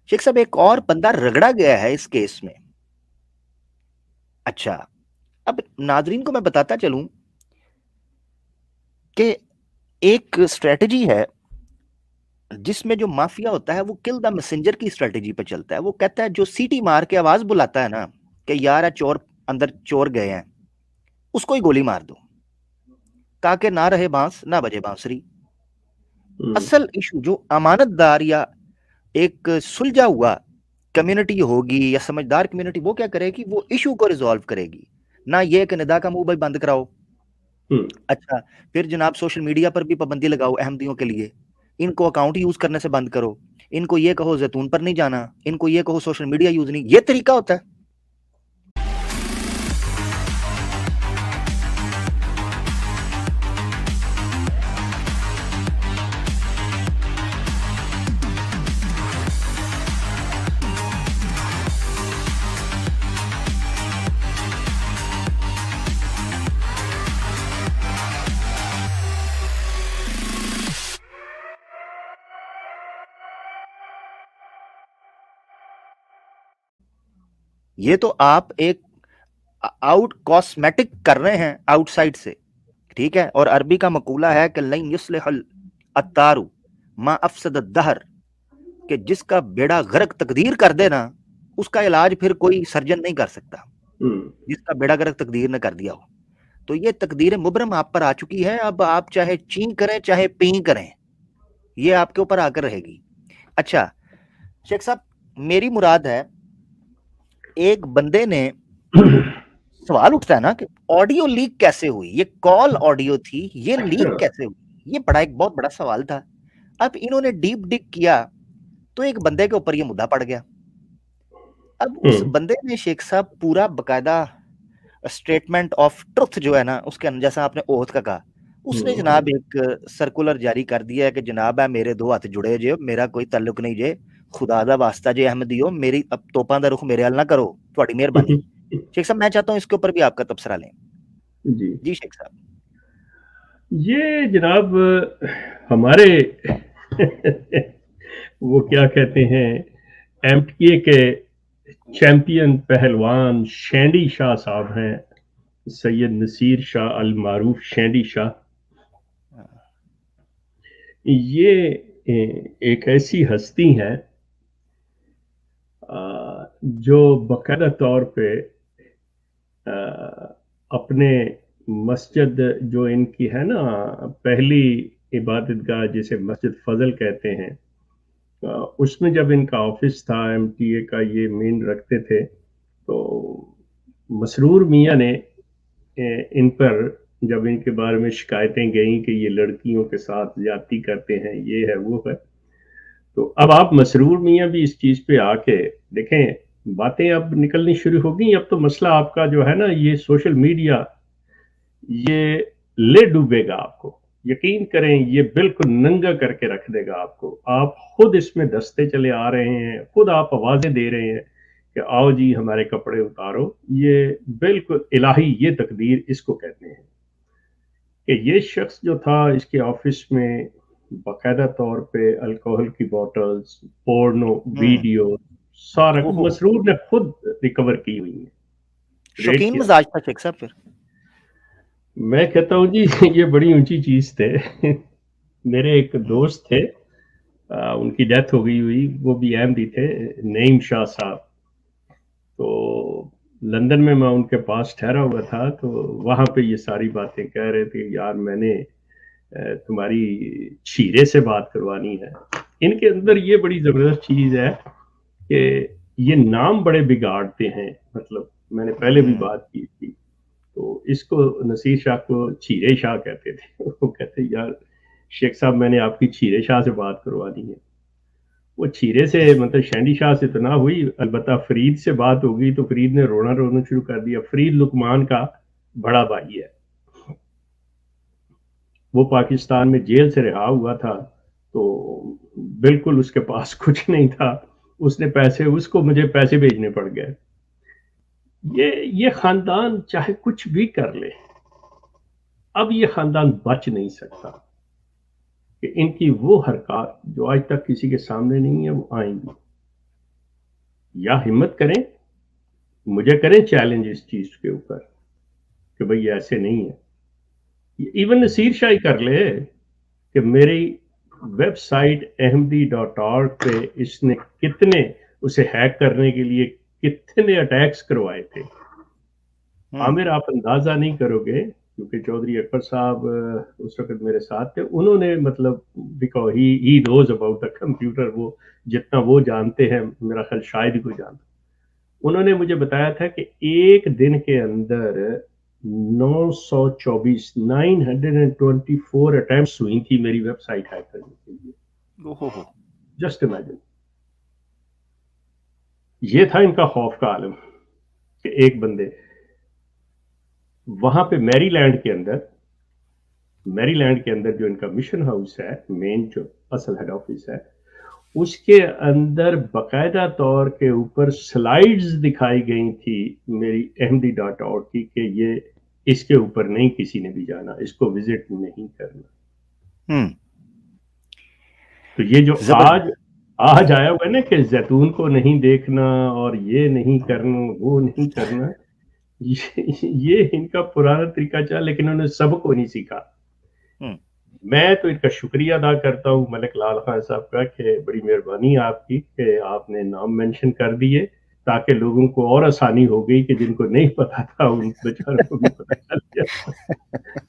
شیخ صاحب ایک اور بندہ رگڑا گیا ہے اس کیس میں. اچھا اب ناظرین کو میں بتاتا چلوں کہ ایک اسٹریٹجی ہے جس میں جو مافیا ہوتا ہے وہ کل دا میسنجر کی اسٹریٹجی پہ چلتا ہے. وہ کہتا ہے جو سیٹی مار کے آواز بلاتا ہے نا کہ یار چور اندر چور گئے ہیں, اس کو ہی گولی مار دو تاکہ نہ رہے بانس نہ بجے بانسری. اصل ایشو جو امانت دار یا ایک سلجھا ہوا کمیونٹی ہوگی یا سمجھدار کمیونٹی, وہ کیا کرے گی, وہ ایشو کو ریزالو کرے گی, نہ یہ کہ ندا کا منہ بھائی بند کراؤ. اچھا پھر جناب سوشل میڈیا پر بھی پابندی لگاؤ احمدیوں کے لیے, ان کو اکاؤنٹ یوز کرنے سے بند کرو, ان کو یہ کہو زیتون پر نہیں جانا, ان کو یہ کہو سوشل میڈیا یوز نہیں. یہ طریقہ ہوتا ہے. یہ تو آپ ایک آؤٹ کاسمیٹک کر رہے ہیں آؤٹ سائڈ سے, ٹھیک ہے. اور عربی کا مقولہ ہے کہ لن یصلح العطار ما افسد الدہر, کہ جس کا بیڑا غرق تقدیر کر دے نا اس کا علاج پھر کوئی سرجن نہیں کر سکتا, جس کا بیڑا غرق تقدیر نے کر دیا ہو. تو یہ تقدیر مبرم آپ پر آ چکی ہے, اب آپ چاہے چین کریں چاہے پین کریں, یہ آپ کے اوپر آ کر رہے گی. اچھا شیخ صاحب میری مراد ہے ایک بندے نے سوال اٹھتا ہے نا کہ آڈیو لیک کیسے ہوئی, یہ کال آڈیو تھی, یہ لیک کیسے ہوئی, یہ بڑا ایک بہت بڑا سوال تھا. اب انہوں نے ڈیپ ڈگ کیا تو ایک بندے کے اوپر یہ مدعا پڑ گیا. اب اس بندے نے شیخ صاحب پورا باقاعدہ اسٹیٹمنٹ آف ٹروتھ جو ہے نا اس کے جیسا آپ نے اوتھ کا کہا, اس نے جناب ایک سرکولر جاری کر دیا ہے کہ جناب ہے میرے دو ہاتھ جڑے جے, میرا کوئی تعلق نہیں جے, خدا دا واسطہ جے احمدیو میری اب توپاں دا رخ میرے حل نہ کرو, تھوڑی مہربانی. شیخ صاحب میں چاہتا ہوں اس کے اوپر بھی آپ کا تبصرہ لیں. جی شیخ صاحب. یہ جناب ہمارے وہ کیا کہتے ہیں ایم ٹی اے کے چیمپئن پہلوان شینڈی شاہ صاحب ہیں, سید نصیر شاہ المعروف شینڈی شاہ. یہ ایک ایسی ہستی ہے جو باقاعدہ طور پہ اپنے مسجد جو ان کی ہے نا پہلی عبادت گاہ جسے مسجد فضل کہتے ہیں, اس میں جب ان کا آفس تھا ایم ٹی اے کا, یہ مین رکھتے تھے, تو مسرور میاں نے ان پر جب ان کے بارے میں شکایتیں گئیں کہ یہ لڑکیوں کے ساتھ زیادتی کرتے ہیں, یہ ہے وہ ہے, تو اب آپ مسرور میاں بھی اس چیز پہ آ کے دیکھیں, باتیں اب نکلنی شروع ہو گئی. اب تو مسئلہ آپ کا جو ہے نا یہ سوشل میڈیا یہ لے ڈوبے گا آپ کو, یقین کریں یہ بالکل ننگا کر کے رکھ دے گا آپ کو. آپ خود اس میں دستے چلے آ رہے ہیں, خود آپ آوازیں دے رہے ہیں کہ آؤ جی ہمارے کپڑے اتارو. یہ بالکل الہی یہ تقدیر اس کو کہتے ہیں کہ یہ شخص جو تھا اس کے آفس میں باقاعدہ طور پہ الکوہل کی بوٹلز, پورنو ویڈیو سارا مسرور نے خود ریکور کی ہوئی ہیں. شوقین مزاج تھا شیخ صاحب. پھر میں کہتا ہوں جی یہ بڑی اونچی چیز تھے. میرے ایک دوست تھے, ان کی ڈیتھ ہو گئی ہوئی, وہ بھی احمدی تھے, نعیم شاہ صاحب. تو لندن میں ان کے پاس ٹھہرا ہوا تھا, تو وہاں پہ یہ ساری باتیں کہہ رہے تھے, یار میں نے تمہاری چھیرے سے بات کروانی ہے. ان کے اندر یہ بڑی زبردست چیز ہے کہ یہ نام بڑے بگاڑتے ہیں. مطلب میں نے پہلے بھی بات کی تھی, تو اس کو نصیر شاہ کو چھیرے شاہ کہتے تھے. وہ کہتے یار شیخ صاحب میں نے آپ کی چھیرے شاہ سے بات کروانی ہے. وہ چھیرے سے مطلب شینڈی شاہ سے تو نہ ہوئی, البتہ فرید سے بات ہو گئی تو فرید نے رونا شروع کر دیا. فرید لقمان کا بڑا بھائی ہے, وہ پاکستان میں جیل سے رہا ہوا تھا, تو بالکل اس کے پاس کچھ نہیں تھا. اس نے پیسے, اس کو مجھے پیسے بھیجنے پڑ گئے. یہ خاندان چاہے کچھ بھی کر لے, اب یہ خاندان بچ نہیں سکتا کہ ان کی وہ حرکات جو آج تک کسی کے سامنے نہیں ہے وہ آئیں گی. یا ہمت کریں, مجھے کریں چیلنج اس چیز کے اوپر کہ بھئی ایسے نہیں ہے. ایون نصیر شاہی کر لے کہ میری ویب سائٹ ahmadi.org پہ اس نے کتنے اسے ہیک کرنے کے لیے کتنے اٹیکس کروائے تھے. عامر, آپ اندازہ نہیں کرو گے, کیونکہ چودھری اکبر صاحب اس وقت میرے ساتھ تھے, انہوں نے مطلب because he knows about the computer, وہ جتنا وہ جانتے ہیں میرا خیال شاید ہی کوئی جانتا, انہوں نے مجھے بتایا تھا کہ ایک دن کے اندر 924 اٹیمپٹس ہوئی تھی میری ویب سائٹ ہیک کرنے کے لیے. Just imagine. یہ تھا ان کا خوف کا عالم کہ ایک بندے وہاں پہ میری لینڈ کے اندر جو ان کا مشن ہاؤس ہے, مین جو اصل ہیڈ آفس ہے, اس کے اندر باقاعدہ طور کے اوپر سلائیڈز دکھائی گئی تھی میری ahmadi.org کی کہ یہ اس کے اوپر نہیں کسی نے بھی جانا, اس کو وزٹ نہیں کرنا. تو یہ جو آج آیا ہوا ہے نا کہ زیتون کو نہیں دیکھنا اور یہ نہیں کرنا وہ نہیں کرنا, یہ ان کا پرانا طریقہ چلا, لیکن انہوں نے سب کو نہیں سیکھا. میں تو ان کا شکریہ ادا کرتا ہوں ملک لال خان صاحب کا کہ بڑی مہربانی آپ کی کہ آپ نے نام مینشن کر دیے تاکہ لوگوں کو اور آسانی ہو گئی کہ جن کو نہیں پتا تھا ان بیچاروں کو بھی پتا چل گیا.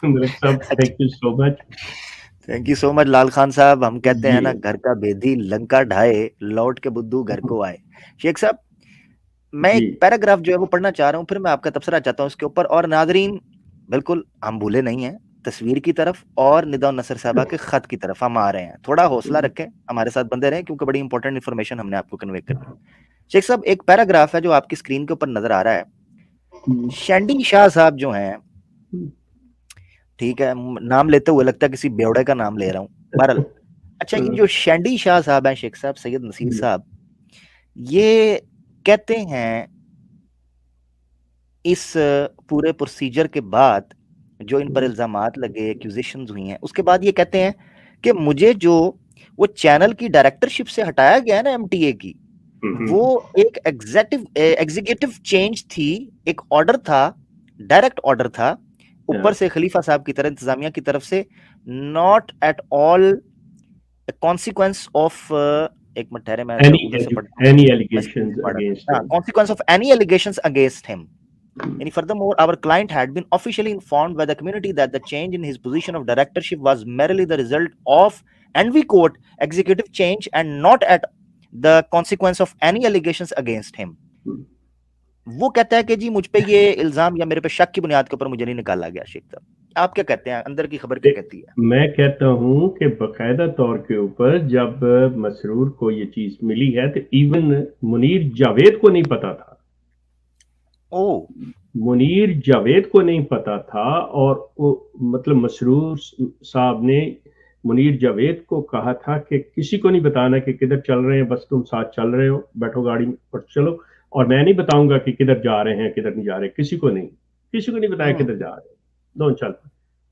ملک صاحب thank you so much. Thank you so much Lal Khan صاحب. ہم کہتے ہیں نا, گھر کا بھیدی لنکا ڈھائے, لوٹ کے بدھو گھر کو آئے. شیخ صاحب, میں ایک پیراگراف جو ہے وہ پڑھنا چاہ رہا ہوں, پھر میں آپ کا تبصرہ چاہتا ہوں اس کے اوپر. اور ناظرین بالکل ہم بھولے نہیں ہیں, تصویر کی طرف اور ندا نصر صاحبہ کے خط کی طرف ہم آ رہے ہیں. تھوڑا حوصلہ رکھیں, ہمارے ساتھ بندے رہیں, کیونکہ بڑی انپورٹنٹ انفارمیشن ہم نے آپ کو کنوے کرنی ہے. شیخ صاحب, ایک پیراگراف ہے جو آپ کی اسکرین کے اوپر نظر آ رہا ہے. شینڈی شاہ صاحب جو ہیں, ٹھیک ہے, نام لیتے ہوئے لگتا ہے کسی بیوڑے کا نام لے رہا ہوں, بہرحال. اچھا, یہ جو شینڈی شاہ صاحب ہیں شیخ صاحب, سید نصیر صاحب, یہ کہتے ہیں اس پورے پروسیجر کے بعد جو ان پر الزامات لگے, ایکوزیشنز ہوئی ہیں, اس کے بعد یہ کہتے ہیں کہ مجھے جو وہ چینل کی ڈائریکٹرشپ سے ہٹایا گیا ہے نا ایم ٹی اے کی, وہ ایک ایگزیکٹو چینج تھی, ایک آرڈر تھا, ڈائریکٹ آرڈر تھا اوپر سے خلیفہ صاحب کی طرف, انتظامیہ کی طرف سے, not at all consequence of, ایک منٹ ٹھہرے میں ادھر سے پڑھتا ہوں, consequence of any allegations against him. And furthermore, our client had been officially informed by the community that the change in his position of directorship was merely the result of, and we quote, executive change and not at the consequence of any allegations against him. وہ کہتا ہے کہ جی مجھ پہ یہ الزام یا میرے پہ شک کی بنیاد کے اوپر مجھے نہیں نکالا گیا. شیخ صاحب, آپ کیا کہتے ہیں, اندر کی خبر کیا کہتی ہے؟ میں کہتا ہوں کہ باقاعدہ طور کے اوپر جب مسرور کو یہ چیز ملی ہے تو ایون منیر جاوید کو نہیں پتا تھا. منیر جاوید کو نہیں پتا تھا, اور مطلب مسرور صاحب نے منیر جاوید کو کہا تھا کہ کسی کو نہیں بتانا کہ کدھر چل رہے ہیں, بس تم ساتھ چل رہے ہو, بیٹھو گاڑی میں اور چلو, اور میں نہیں بتاؤں گا کہ کدھر جا رہے ہیں کدھر نہیں جا رہے, کسی کو نہیں بتایا کدھر جا رہے ہیں, دونوں چل.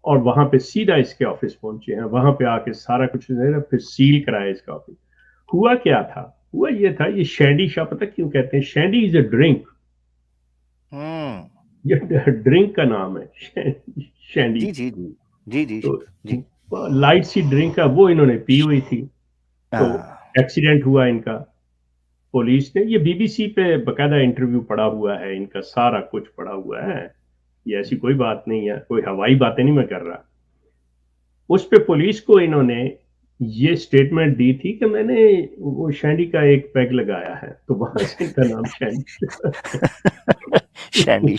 اور وہاں پہ سیدھا اس کے آفس پہنچے ہیں, وہاں پہ آ کے سارا کچھ پھر سیل کرایا اس کا آفس. ہوا کیا تھا, ہوا یہ تھا, یہ شینڈی شاہ پتہ کیوں کہتے ہیں شینڈی از اے ڈرنک, یہ ڈرنک کا نام ہے شینڈی. جی لائٹ سی ڈرنک ہے, وہ انہوں نے پی ہوئی تھی, تو ایکسیڈنٹ ہوا ان کا. پولیس نے, یہ بی بی سی پہ باقاعدہ انٹرویو پڑا ہوا ہے ان کا, سارا کچھ پڑا ہوا ہے, یہ ایسی کوئی بات نہیں ہے, کوئی ہوائی باتیں نہیں میں کر رہا. اس پہ پولیس کو انہوں نے یہ سٹیٹمنٹ دی تھی کہ میں نے وہ شینڈی کا ایک پیگ لگایا ہے, تو وہاں سے ان کا نام شینڈی.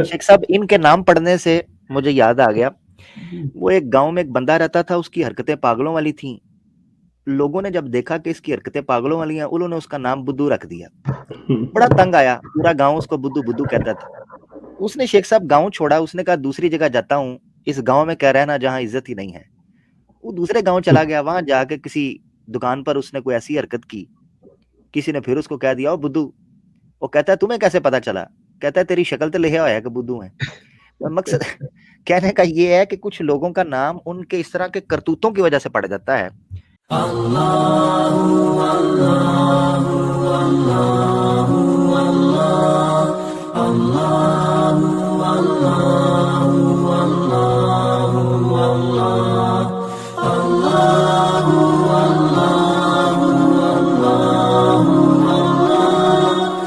شیخ صاحب, ان کے نام پڑھنے سے مجھے یاد آ گیا, وہ ایک گاؤں میں ایک بندہ رہتا تھا, اس کی حرکتیں پاگلوں والی تھیں. لوگوں نے جب دیکھا کہ اس کی حرکتیں پاگلوں والی ہیں, انہوں نے اس کا نام بدھو رکھ دیا. بڑا تنگ آیا, پورا گاؤں اس کو بدھو بدھو کہتا تھا. اس نے شیخ صاحب گاؤں چھوڑا, اس نے کہا دوسری جگہ جاتا ہوں, اس گاؤں میں کہہ رہنا جہاں عزت ہی نہیں ہے. وہ دوسرے گاؤں چلا گیا, وہاں جا کے کسی دکان پر اس نے کوئی ایسی حرکت کی, کسی نے پھر اس کو کہہ دیا او بدھو. وہ کہتا ہے تمہیں کیسے پتا چلا؟ کہتا ہے تیری شکل تو لکھا ہوا ہے کہ بدھو ہے. مقصد کہنے کا یہ ہے کہ کچھ لوگوں کا نام ان کے اس طرح کے کرتوتوں کی وجہ سے پڑ جاتا ہے. اللہ